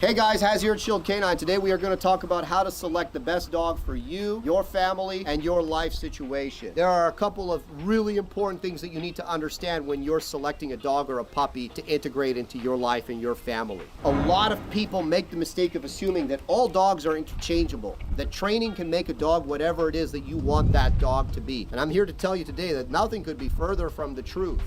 Hey guys, Haz here at Shield Canine. Today we are going to talk about how to select the best dog for you, your family, and your life situation. There are a couple of really important things that you need to understand when you're selecting a dog or a puppy to integrate into your life and your family. A lot of people make the mistake of assuming that all dogs are interchangeable, that training can make a dog whatever it is that you want that dog to be. And I'm here to tell you today that nothing could be further from the truth.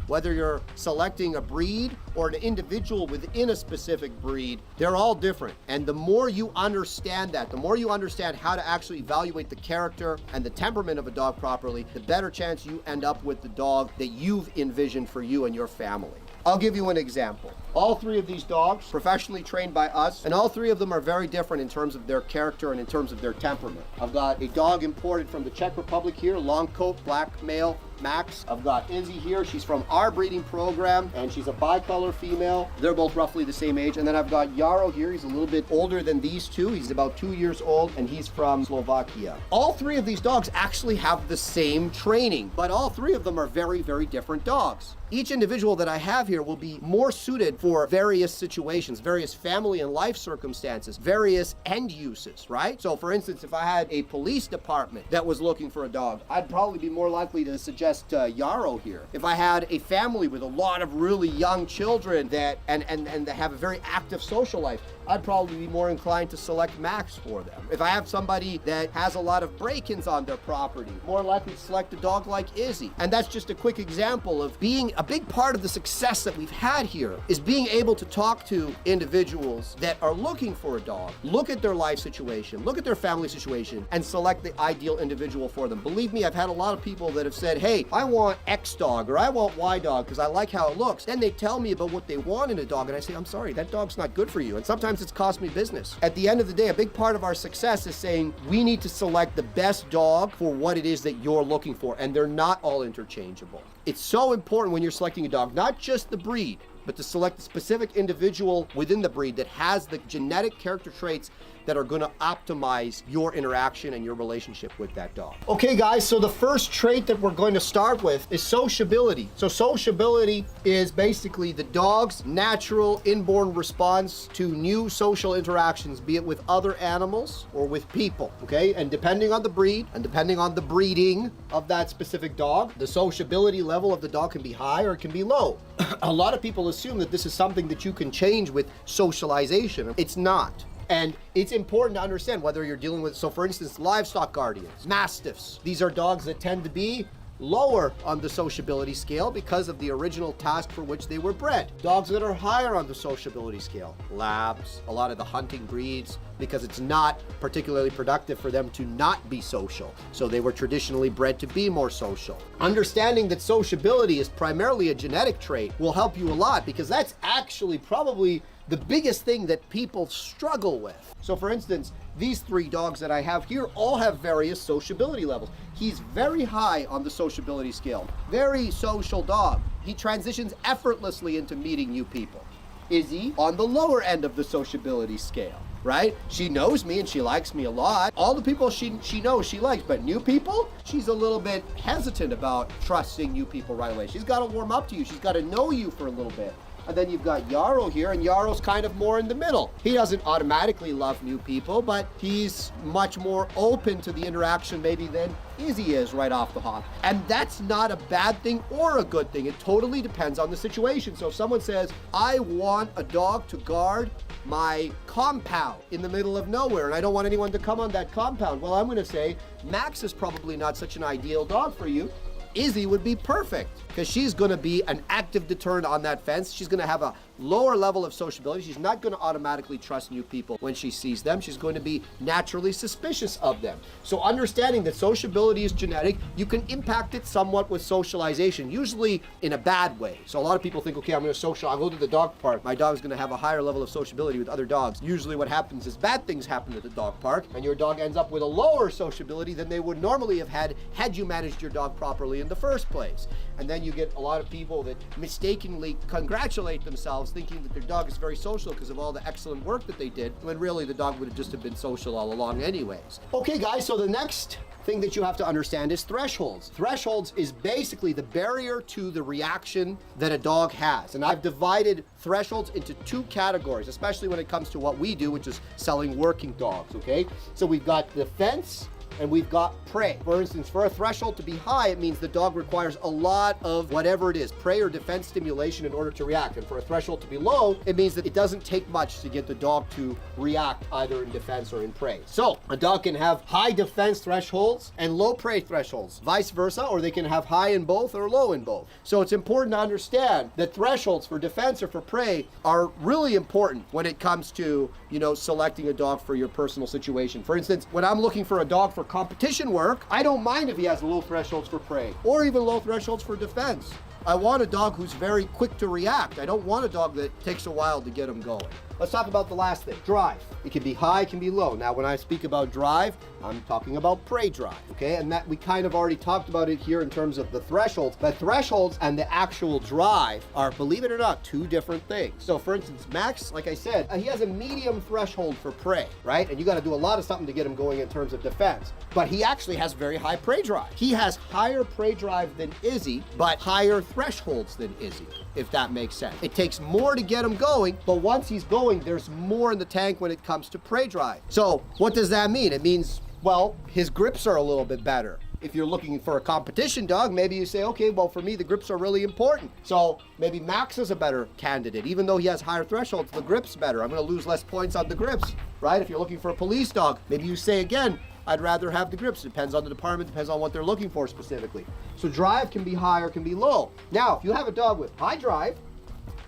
Whether you're selecting a breed or an individual within a specific breed, they're all different. And the more you understand that, the more you understand how to actually evaluate the character and the temperament of a dog properly, the better chance you end up with the dog that you've envisioned for you and your family. I'll give you an example. All three of these dogs, professionally trained by us, and all three of them are very different in terms of their character and in terms of their temperament. I've got a dog imported from the Czech Republic here, long coat, black male, Max. I've got Izzy here. She's from our breeding program, and she's a bicolor female. They're both roughly the same age. And then I've got Yarrow here. He's a little bit older than these two. He's about 2 years old, and he's from Slovakia. All three of these dogs actually have the same training, but all three of them are very, very different dogs. Each individual that I have here will be more suited for various situations, various family and life circumstances, various end uses, right? So for instance, if I had a police department that was looking for a dog, I'd probably be more likely to suggest Yarrow here. If I had a family with a lot of really young children that and have a very active social life, I'd probably be more inclined to select Max for them. If I have somebody that has a lot of break-ins on their property, more likely to select a dog like Izzy. And that's just a quick example of being a big part of the success that we've had here is being able to talk to individuals that are looking for a dog, look at their life situation, look at their family situation, and select the ideal individual for them. Believe me, I've had a lot of people that have said, hey, I want X dog or I want Y dog because I like how it looks. Then they tell me about what they want in a dog and I say, I'm sorry, that dog's not good for you. And sometimes it's cost me business. At the end of the day, a big part of our success is saying we need to select the best dog for what it is that you're looking for, and they're not all interchangeable. It's so important when you're selecting a dog, not just the breed, but to select a specific individual within the breed that has the genetic character traits that are going to optimize your interaction and your relationship with that dog. Okay guys, so the first trait that we're going to start with is sociability. So sociability is basically the dog's natural inborn response to new social interactions, be it with other animals or with people, okay? And depending on the breed and depending on the breeding of that specific dog, the sociability level of the dog can be high or it can be low. A lot of people assume that this is something that you can change with socialization. It's not. And it's important to understand whether you're dealing with, so for instance, livestock guardians, mastiffs. These are dogs that tend to be lower on the sociability scale because of the original task for which they were bred. Dogs that are higher on the sociability scale, labs, a lot of the hunting breeds, because it's not particularly productive for them to not be social. So they were traditionally bred to be more social. Understanding that sociability is primarily a genetic trait will help you a lot because that's actually probably the biggest thing that people struggle with. So for instance, these three dogs that I have here all have various sociability levels. He's very high on the sociability scale, very social dog. He transitions effortlessly into meeting new people. Izzy on the lower end of the sociability scale, right? She knows me and she likes me a lot. All the people she knows she likes, but new people, she's a little bit hesitant about trusting new people right away. She's got to warm up to you. She's got to know you for a little bit. And then you've got Yarrow here, and Yarrow's kind of more in the middle. He doesn't automatically love new people, but he's much more open to the interaction maybe than Izzy is right off the hop. And that's not a bad thing or a good thing. It totally depends on the situation. So if someone says, I want a dog to guard my compound in the middle of nowhere, and I don't want anyone to come on that compound, well, I'm gonna say, Max is probably not such an ideal dog for you. Izzy would be perfect because she's going to be an active deterrent on that fence. She's going to have a lower level of sociability. She's not going to automatically trust new people when she sees them. She's going to be naturally suspicious of them. So understanding that sociability is genetic, you can impact it somewhat with socialization, usually in a bad way. So a lot of people think, okay, I'm going to social, I'll go to the dog park. My dog's going to have a higher level of sociability with other dogs. Usually what happens is bad things happen at the dog park and your dog ends up with a lower sociability than they would normally have had you managed your dog properly in the first place. And then you get a lot of people that mistakenly congratulate themselves themselves thinking that their dog is very social because of all the excellent work that they did, when really the dog would have just have been social all along anyways. Okay guys, so the next thing that you have to understand is thresholds. Thresholds is basically the barrier to the reaction that a dog has. And I've divided thresholds into two categories, especially when it comes to what we do, which is selling working dogs, okay? So we've got defense and we've got prey. For instance, for a threshold to be high, it means the dog requires a lot of whatever it is, prey or defense stimulation in order to react. And for a threshold to be low, it means that it doesn't take much to get the dog to react either in defense or in prey. So a dog can have high defense thresholds and low prey thresholds, vice versa, or they can have high in both or low in both. So it's important to understand that thresholds for defense or for prey are really important when it comes to, selecting a dog for your personal situation. For instance, when I'm looking for a dog for competition work, I don't mind if he has low thresholds for prey or even low thresholds for defense. I want a dog who's very quick to react. I don't want a dog that takes a while to get him going. Let's talk about the last thing, drive. It can be high, it can be low. Now, when I speak about drive, I'm talking about prey drive, okay? And that we kind of already talked about it here in terms of the thresholds, but thresholds and the actual drive are, believe it or not, two different things. So for instance, Max, like I said, he has a medium threshold for prey, right? And you gotta do a lot of something to get him going in terms of defense. But he actually has very high prey drive. He has higher prey drive than Izzy, but higher thresholds than Izzy, if that makes sense. It takes more to get him going, but once he's going, there's more in the tank when it comes to prey drive. So what does that mean? It means, well, his grips are a little bit better. If you're looking for a competition dog, maybe you say, okay, well, for me, the grips are really important. So maybe Max is a better candidate. Even though he has higher thresholds, the grip's better. I'm gonna lose less points on the grips, right? If you're looking for a police dog, maybe you say again, I'd rather have the grips. Depends on the department, depends on what they're looking for specifically. So drive can be high or can be low. Now, if you have a dog with high drive,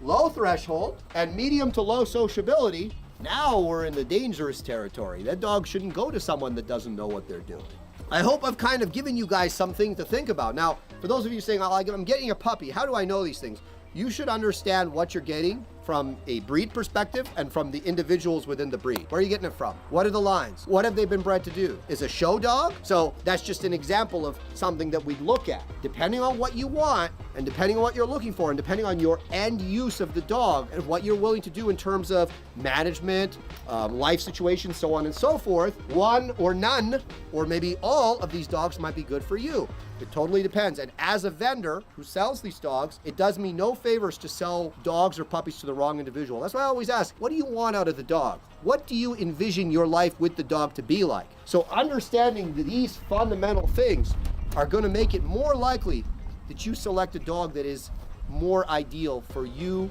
low threshold, and medium to low sociability, now we're in the dangerous territory. That dog shouldn't go to someone that doesn't know what they're doing. I hope I've kind of given you guys something to think about. Now, for those of you saying, I'm getting a puppy, how do I know these things? You should understand what you're getting from a breed perspective and from the individuals within the breed. Where are you getting it from? What are the lines? What have they been bred to do? Is a show dog? So that's just an example of something that we look at. Depending on what you want and depending on what you're looking for and depending on your end use of the dog and what you're willing to do in terms of management, life situations, so on and so forth, one or none, or maybe all of these dogs might be good for you. It totally depends. And as a vendor who sells these dogs, it does me no favors to sell dogs or puppies to the wrong individual. That's why I always ask, what do you want out of the dog? What do you envision your life with the dog to be like? So understanding these fundamental things are going to make it more likely that you select a dog that is more ideal for you,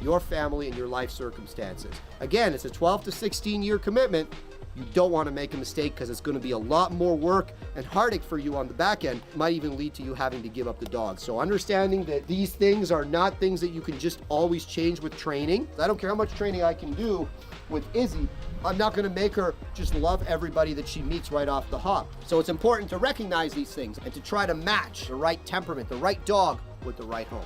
your family, and your life circumstances. Again, it's a 12 to 16 year commitment. You don't want to make a mistake because it's going to be a lot more work and heartache for you on the back end. It might even lead to you having to give up the dog. So understanding that these things are not things that you can just always change with training. I don't care how much training I can do with Izzy, I'm not going to make her just love everybody that she meets right off the hop. So it's important to recognize these things and to try to match the right temperament, the right dog with the right home.